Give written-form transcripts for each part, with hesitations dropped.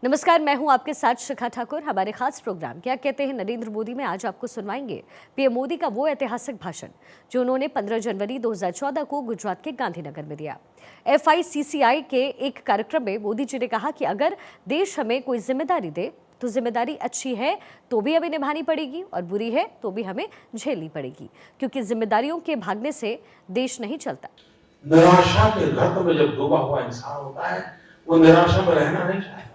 नमस्कार, मैं हूं आपके साथ शिखा ठाकुर। हमारे खास प्रोग्राम क्या कहते हैं नरेंद्र मोदी में आज आपको सुनवाएंगे पीएम मोदी का वो ऐतिहासिक भाषण जो उन्होंने 15 जनवरी 2014 को गुजरात के गांधीनगर में दिया। FICCI के एक कार्यक्रम में मोदी जी ने कहा कि अगर देश हमें कोई जिम्मेदारी दे तो जिम्मेदारी अच्छी है तो भी हमें निभानी पड़ेगी और बुरी है तो भी हमें झेलनी पड़ेगी, क्योंकि जिम्मेदारियों के भागने से देश नहीं चलता। निराशा के गर्त में जब डूबा हुआ इंसान होता है वो निराशा में रहना नहीं चाहता है,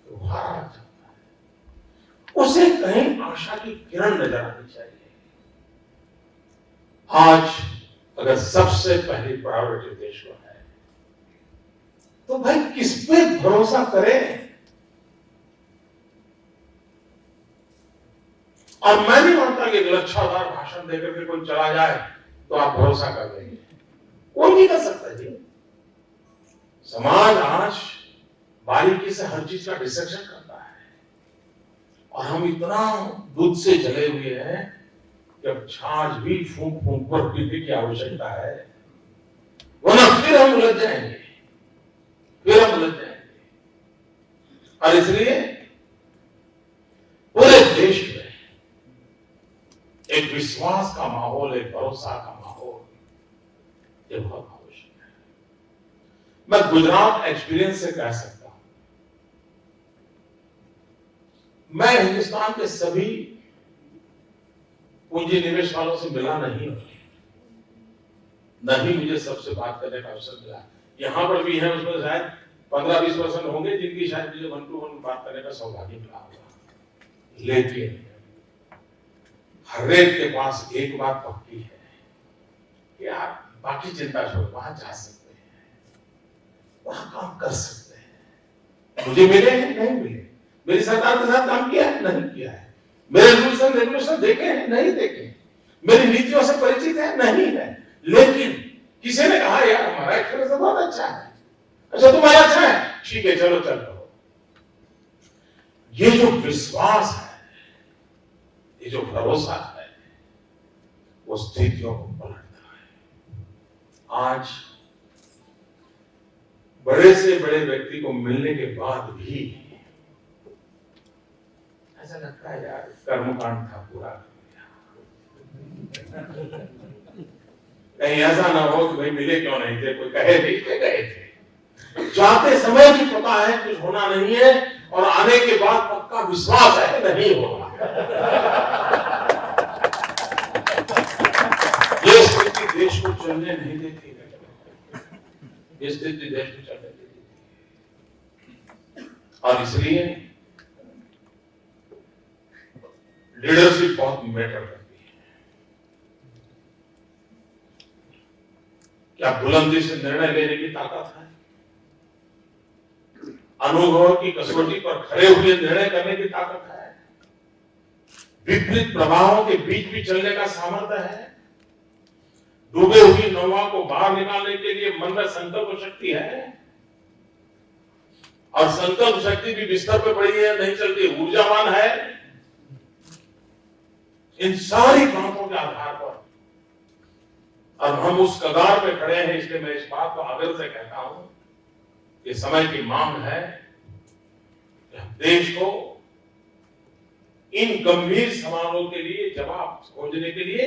तो हारना चाहता है। उसे कहीं आशा की किरण नजर आनी चाहिए। आज अगर सबसे पहली प्रायोरिटी देश को है तो भाई किस पे भरोसा करें। और मैं नहीं मानता कि लच्छादार भाषण देकर के कोई चला जाए तो आप भरोसा कर लेंगे, कोई नहीं कर सकता जी। समाज आज बारीकी से हर चीज का डिसेक्शन करता है और हम इतना दूध से जले हुए हैं कि अब छाछ भी फूंक फूंक पर पीने की आवश्यकता है, वरना फिर हम उलझ जाएंगे। और इसलिए पूरे देश में एक विश्वास का माहौल, एक भरोसा का माहौल, ये बहुत आवश्यक है। मैं गुजरात एक्सपीरियंस से कह सकता हूं, मैं हिंदुस्तान के सभी पूंजी निवेश वालों से मिला नहीं मुझे सबसे बात करने का अवसर मिला। यहां पर भी है, उसमें शायद 15-20% होंगे जिनकी शायद मुझे 1-to-1 बात करने का सौभाग्य मिला होगा। लेकिन हर एक के पास एक बात पक्की है कि आप बाकी चिंता छोड़, वहां जा सकते हैं, वहां काम कर सकते हैं। मुझे मिले हैं, नहीं मिले, मेरी सरकार के साथ काम किया है, नहीं किया है, मेरे रूल्स एंड रेगुलेशन देखे हैं, नहीं देखे, मेरी नीतियों से परिचित है, नहीं है। लेकिन किसी ने कहा यार हमारा एक्सपीरियंस बहुत अच्छा है। अच्छा तुम्हारा अच्छा है, ठीक है, चलो चल रहो। ये जो विश्वास है, ये जो भरोसा है, वो स्थितियों को पलटता है। आज बड़े से बड़े व्यक्ति को मिलने के बाद भी ऐसा लगता है यार कर्मकांड था पूरा कर दिया। कहीं ऐसा ना हो कि भाई मिले क्यों नहीं थे, कोई कहे नहीं थे, गए थे। जाते समय भी पता है कुछ होना नहीं है और आने के बाद पक्का विश्वास है नहीं होगा। ये स्थिति देश को चलने नहीं देती है, ये स्थिति देश को चलने नहीं देती। और इसलिए लीडरशिप बहुत मैटर करती है। क्या बुलंदी से निर्णय लेने की ताकत है, अनुभव की कसौटी पर खड़े हुए निर्णय करने की ताकत है, विपरीत प्रभावों के बीच भी चलने का सामर्थ्य है, डूबे हुई नौवा को बाहर निकालने के लिए मन में संकल्प शक्ति है। और संकल्प शक्ति भी बिस्तर पे पड़ी है, नहीं चलती, ऊर्जावान है। इन सारी बातों के आधार पर अब हम उस कगार पे खड़े हैं। इसलिए मैं इस बात को आग्रह से कहता हूं कि समय की मांग है कि हम देश को इन गंभीर सवालों के लिए जवाब खोजने के लिए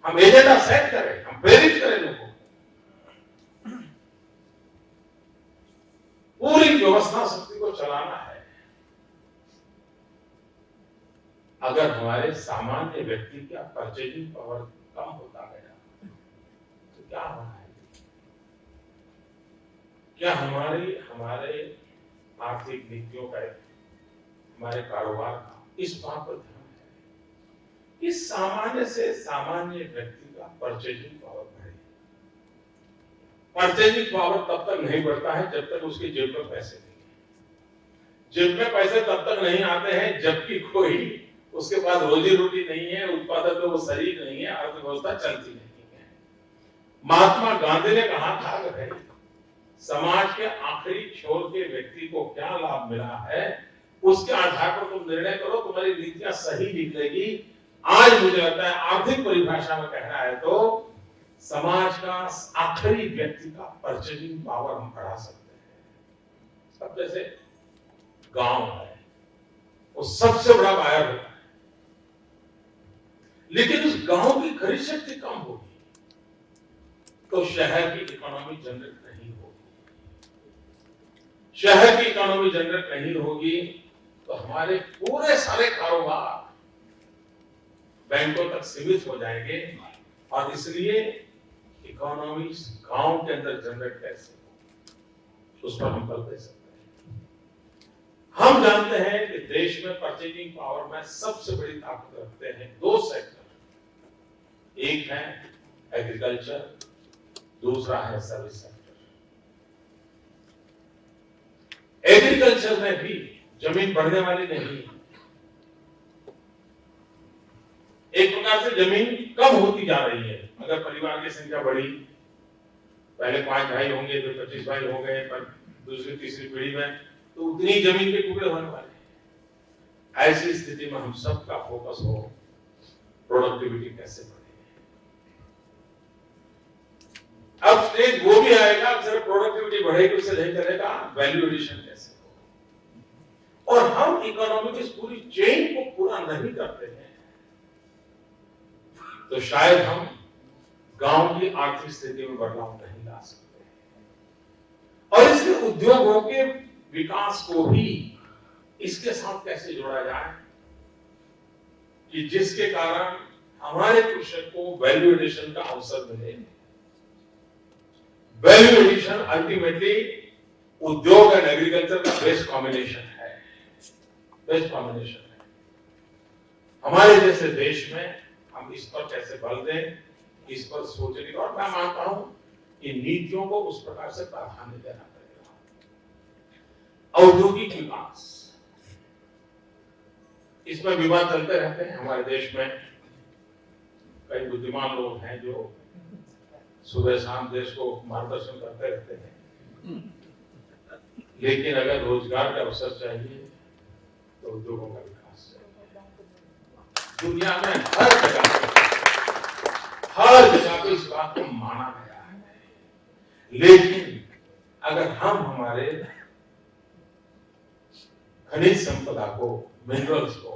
हम एजेंडा सेट करें, हम प्रेरित करें लोगों को। पूरी व्यवस्था शक्ति को चलाना है। अगर हमारे सामान्य व्यक्ति का परचेजिंग पावर कम होता गया तो क्या हो रहा है? क्या हमारे आर्थिक नीतियों का, हमारे कारोबार का इस बात पर ध्यान है कि सामान्य से सामान्य व्यक्ति का परचेजिंग पावर बढ़े। परचेजिंग पावर तब तक नहीं बढ़ता है जब तक उसकी जेब में पैसे नहीं है। जेब में पैसे तब तक नहीं आते हैं जबकि कोई उसके पास रोजी रोटी नहीं है, उत्पादन में वो शरीर नहीं है, अर्थव्यवस्था चलती नहीं है। महात्मा गांधी ने कहा था कि भाई समाज के आखिरी छोर के व्यक्ति को क्या लाभ मिला है, उसके आधार पर तुम निर्णय करो, तुम्हारी नीतियां सही निकलेगी। आज मुझे लगता है आर्थिक परिभाषा में कहना है तो समाज का आखिरी व्यक्ति का परचेजिंग पावर हम बढ़ा सकते हैं। अब जैसे गांव है, वो सबसे बड़ा बायर होता है। लेकिन उस गांव की खरीद शक्ति कम होगी तो शहर की इकोनॉमी जनरेट नहीं होगी। शहर की इकोनॉमी जनरेट नहीं होगी तो हमारे पूरे सारे कारोबार बैंकों तक सीमित हो जाएंगे, और इसलिए इकोनॉमी गांव के अंदर जनरेट कैसे हो, उस पर हम बल दे सकते हैं। हम जानते हैं कि देश में परचेजिंग पावर में सबसे बड़ी ताकत रखते हैं दो सेक्टर, एक है एग्रीकल्चर, दूसरा है सर्विस सेक्टर। एग्रीकल्चर में भी जमीन बढ़ने वाली नहीं, एक प्रकार से जमीन कम होती जा रही है। अगर परिवार की संख्या बढ़ी, पहले 5 भाई होंगे फिर 25 भाई हो गए, पर दूसरी तीसरी पीढ़ी में तो उतनी जमीन के टुकड़े होने वाले हैं। ऐसी स्थिति में हम सबका फोकस हो प्रोडक्टिविटी कैसे बढ़े। अब स्टेज वो भी आएगा, सिर्फ प्रोडक्टिविटी बढ़ेगी उससे नहीं चलेगा, वैल्यू एडिशन कैसे हो। और हम इकोनॉमी की पूरी चेन को पूरा नहीं करते हैं तो शायद हम गांव की आर्थिक स्थिति में बदलाव नहीं ला सकते। और इसलिए उद्योगों के विकास को भी इसके साथ कैसे जोड़ा जाए कि जिसके कारण हमारे कृषक को वैल्यू एडिशन का अवसर मिले। वैल्यू एडिशन अल्टीमेटली उद्योग एंड एग्रीकल्चर का बेस्ट कॉम्बिनेशन है, बेस्ट कॉम्बिनेशन है। हमारे जैसे देश में हम इस पर कैसे बल दें, इस पर सोचने का, और मैं मानता हूं कि नीतियों को उस प्रकार से प्राधान्य देना पड़ेगा। औद्योगिक विकास, इसमें विवाद चलते रहते हैं। हमारे देश में कई बुद्धिमान लोग हैं जो सुबह शाम देश को मार्गदर्शन करते रहते हैं, लेकिन अगर रोजगार का अवसर चाहिए तो उद्योगों का विकास चाहिए। दुनिया में हर जगह पे इस बात को माना गया है, लेकिन अगर हम हमारे खनिज संपदा को, मिनरल्स को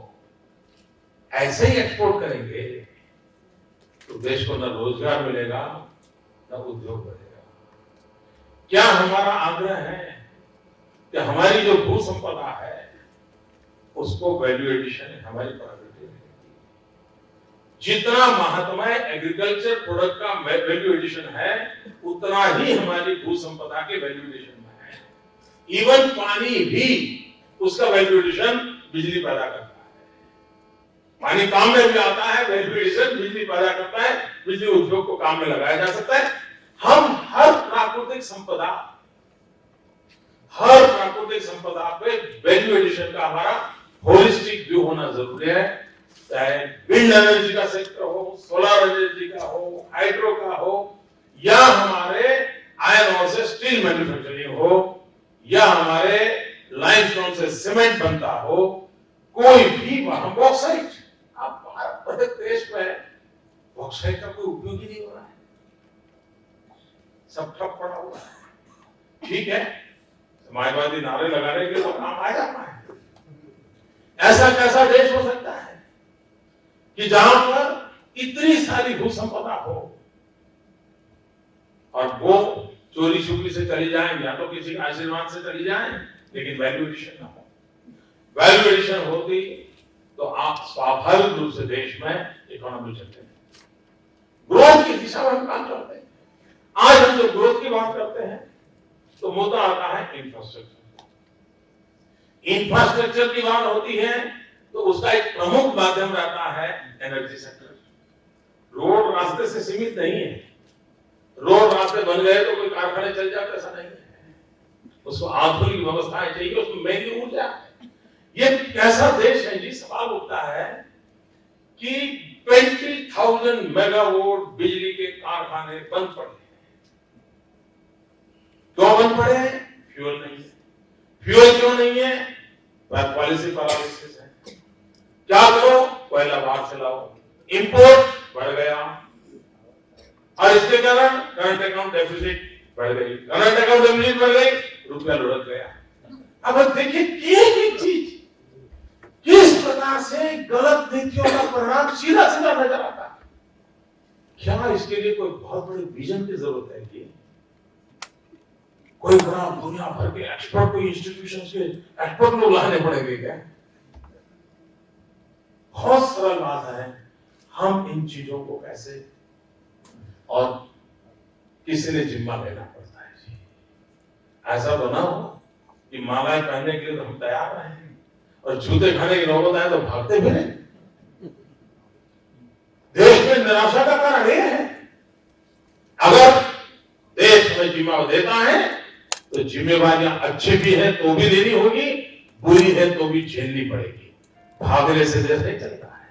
ऐसे ही एक्सपोर्ट करेंगे तो देश को न रोजगार मिलेगा न उद्योग बढ़ेगा। क्या हमारा आग्रह है कि हमारी जो भू संपदा है उसको वैल्यू एडिशन हमारी प्रायोरिटी है। जितना महात्मा एग्रीकल्चर प्रोडक्ट का वैल्यू एडिशन है उतना ही हमारी भू संपदा के वैल्यू एडिशन में है। इवन पानी भी उसका वैल्यू एडिशन बिजली पैदा करता है। पानी काम में भी आता है, वैल्यू एडिशन बिजली पैदा करता है, बिजली उद्योग को काम में लगाया जा सकता है। हम हर प्राकृतिक संपदा पे वैल्यू एडिशन का हमारा होलिस्टिक व्यू होना जरूरी है। चाहे विंड एनर्जी का सेक्टर हो, सोलर एनर्जी का हो, हाइड्रो का हो, या हमारे आयरन और से स्टील मैन्युफैक्चरिंग हो, या हमारे लाइमस्टोन से सीमेंट बनता हो, कोई भी वहां बॉक्साइट, आप भारत देश में बॉक्साइट का कोई उपयोग ही नहीं हो रहा है, सब ठप पड़ा हुआ है। ठीक है, समाजवादी नारे लगाने के तो काम आ जाता है। ऐसा कैसा देश हो सकता है कि जहां पर इतनी सारी भू संपदा हो और वो चोरी छुपी से चली जाए या तो किसी के आशीर्वाद से चली जाए, लेकिन वैल्यू एडिशन ना हो। वैल्यू एडिशन होती तो आप स्वाभाविक रूप से देश में इकोनॉमी चलते हैं, ग्रोथ की दिशा में हम काम करते हैं। आज हम जो ग्रोथ की बात करते हैं तो मुद्दा आता है इंफ्रास्ट्रक्चर। इंफ्रास्ट्रक्चर की बात होती है तो उसका एक प्रमुख माध्यम रहता है एनर्जी सेक्टर। रोड रास्ते से सीमित नहीं है, रोड रास्ते बन गए तो कोई कारखाने चल जाते, ऐसा नहीं है। उसको आधुनिक व्यवस्थाएं चाहिए, उसको महंगी ऊर्जा है। ये कैसा देश है जी, सवाल उठता है कि 20,000 मेगावाट बिजली के कारखाने बंद पड़े। क्यों बंद पड़े हैं? फ्यूल नहीं है। फ्यूल क्यों नहीं है? पॉलिसी पैरालिसिस है। क्या करो? कोयला बाहर से लाओ, इंपोर्ट बढ़ गया, और इसके कारण करंट अकाउंट डेफिसिट बढ़ गई। करंट अकाउंट डेफिसिट बढ़ गई, रुपया लुढ़क गया। अब देखिए एक चीज किस प्रकार से गलत नीतियों का परिणाम सीधा सीधा नजर आता है। क्या इसके लिए कोई बहुत बड़े विजन की जरूरत है कि कोई बड़ा दुनिया भर के एक्सपर्ट, कोई इंस्टीट्यूशंस के एक्सपर्ट लोग लाने पड़ेंगे क्या? बहुत सरल बात है, हम इन चीजों को कैसे, और किसी ने जिम्मा लेना पड़ता है जी। ऐसा तो ना हो कि मालाएं पहनने के लिए तो हम तैयार हैं और जूते खाने की नौबत आए तो भागते फिरे। देश में निराशा का कारण यह है, अगर देश हमें जिम्मा देता है तो जिम्मेवारियां अच्छी भी है तो भी लेनी होगी, बुरी है तो भी झेलनी पड़ेगी। भागने से देश नहीं चलता है।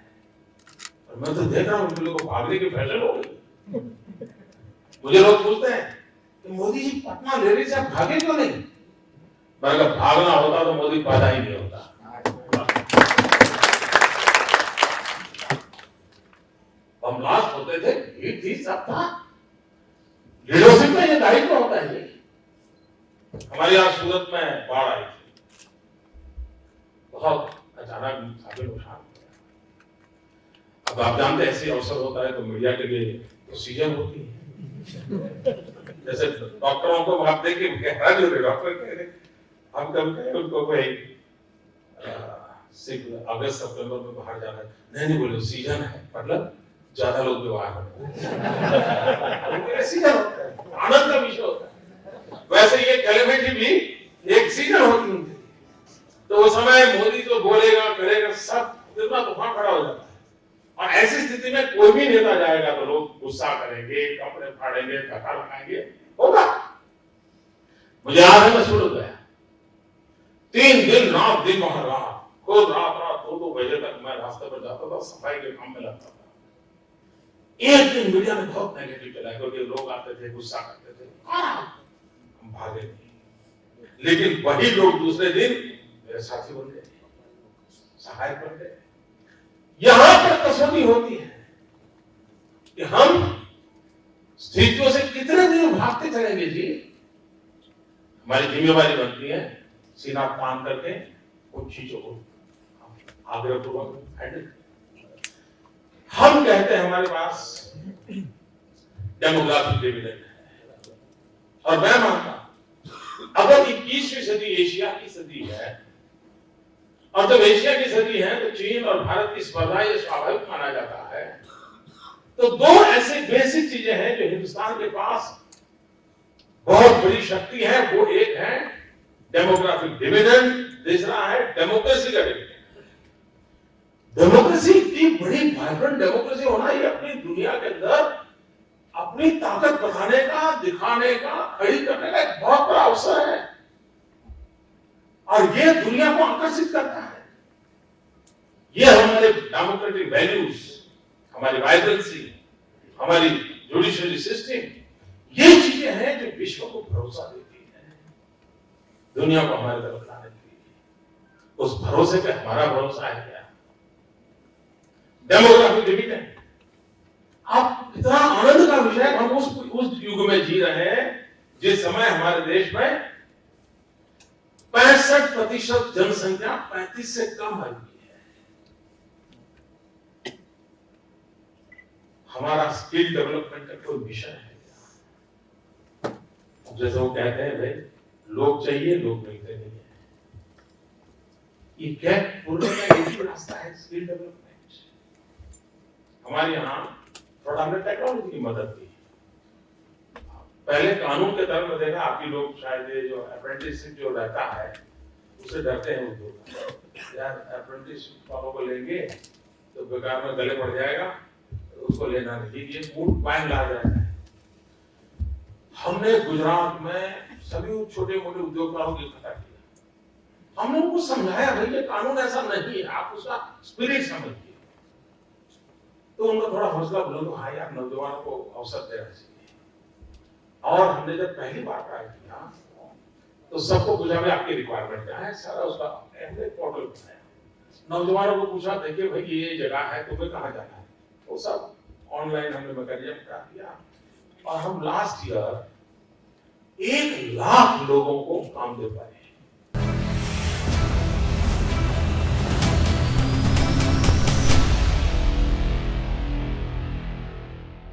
और मैं तो देख रहा हूं लोगों को भागने की फैशन हो गई। मुझे लोग पूछते हैं कि मोदी जी पटना ले रही से आप भागे क्यों नहीं? मैं अगर भागना होता तो मोदी पैदा ही नहीं होता। हम लास्ट होते थे, भीड़ थी, सब था। लीडरशिप में ये दायित्व होता है। हमारे यहाँ सूरत में बाढ़ आई थी, बहुत अचानक काफी नुकसान हुआ। अब आप जानते हैं ऐसे अवसर होता है तो मीडिया के लिए तो सीजन होती है। जैसे डॉक्टरों को आप देखिए, डॉक्टर कह रहे हम कब कहें उनको कोई अगस्त सितंबर में बाहर जाना है, नहीं बोले सीजन है, मतलब ज्यादा लोग बीमार होते हैं। सीजन होता है, आनंद का विषय होता है। वैसे ये कैलेमिटी भी एक सीजन होती है। तो उस समय मोदी जो बोलेगा करेगा सब कितना तूफान खड़ा हो जाता है। और ऐसी स्थिति में कोई भी नेता जाएगा तो लोग गुस्सा करेंगे, कपड़े फाड़ेंगे, धक्का लगाएंगे, होगा। मुझे याद है मैं सूरत गया, 3 दिन रात दिन वहां रहा, खुद रात 2-2 बजे तक मैं रास्ते पर जाता था, सफाई के काम में लगता था। एक दिन मीडिया में बहुत नेगेटिव चला क्योंकि लोग आते थे, गुस्सा करते थे, हम भागे नहीं। लेकिन वही लोग दूसरे दिन मेरे साथी बन गए, सहायक बन गए। यहां पर कसौटी होती है कि हम स्थितियों से कितने दिन भागते चलेंगे जी। हमारी जिम्मेवारी बनती है सीना तान करके उन चीजों को आग्रहपूर्वक हैंडल। हम कहते हैं हमारे पास डेमोग्राफिक डिविडेंड है, और मैं मानता अगर 21वीं सदी एशिया की सदी है, और जब एशिया की सदी है तो चीन और भारत की स्पर्धा ये स्वाभाविक माना जाता है। तो 2 ऐसे बेसिक चीजें हैं जो हिंदुस्तान के पास बहुत बड़ी शक्ति है। वो एक है डेमोग्राफिक डिविडेंड, दूसरा है डेमोक्रेसी का डिविडेंड। डेमोक्रेसी की बड़ी वाइब्रेंट डेमोक्रेसी होना, ये अपनी दुनिया के अंदर अपनी ताकत बताने का, दिखाने का, खड़ी करने का एक बहुत बड़ा अवसर है, और ये दुनिया को आकर्षित करता है। ये हमारे डेमोक्रेटिक वैल्यूज, हमारी वाइब्रेंसी, हमारी जुडिशरी सिस्टम, ये चीजें हैं जो विश्व को भरोसा देती है, दुनिया को हमारे तरफ लाने के लिए। उस भरोसे पे हमारा भरोसा है क्या? डेमोग्राफिक डिविडेंड आप इतना आनंद का विषय, हम उस युग में जी रहे हैं जिस समय हमारे देश में 65% जनसंख्या 35 से कम आयु की है। हमारा स्किल डेवलपमेंट का कोई मिशन है? जैसे वो कहते हैं भाई लोग चाहिए, लोग मिलते नहीं है। ये क्या पूर्ण का एक ही रास्ता है, स्किल डेवलपमेंट। हमारे यहाँ थोड़ा हमने टेक्नोलॉजी की मदद की। पहले कानून के तरफ में देखा, आपकी लोग शायद ये जो अप्रेंटिसशिप जो रहता है उससे डरते हैं उद्योग। यार अप्रेंटिसशिप वालों को लेंगे तो बेकार में गले पड़ जाएगा, तो उसको लेना नहीं, ये फूड बैन ला जाता है। हमने गुजरात में सभी छोटे मोटे उद्योगकारों को इकट्ठा किया। हमने उनको समझाया भाई ये कानून ऐसा नहीं है, आप उसका स्पिरिट समझिए। तो उनका थोड़ा हौसला बुलंद हुआ, हाँ यार नौजवानों को अवसर देना चाहिए। और हमने जब पहली बार ट्राई किया तो सबको पूछा भाई आपकी रिक्वायरमेंट क्या है, सारा उसका हमने पोर्टल बनाया। नौजवानों को पूछा देखिए भाई ये जगह है, तुम्हें कहाँ जाना है, वो सब ऑनलाइन हमने मैकेनिज्म करा दिया। और हम लास्ट ईयर 1 लाख लोगों को काम दे पाए।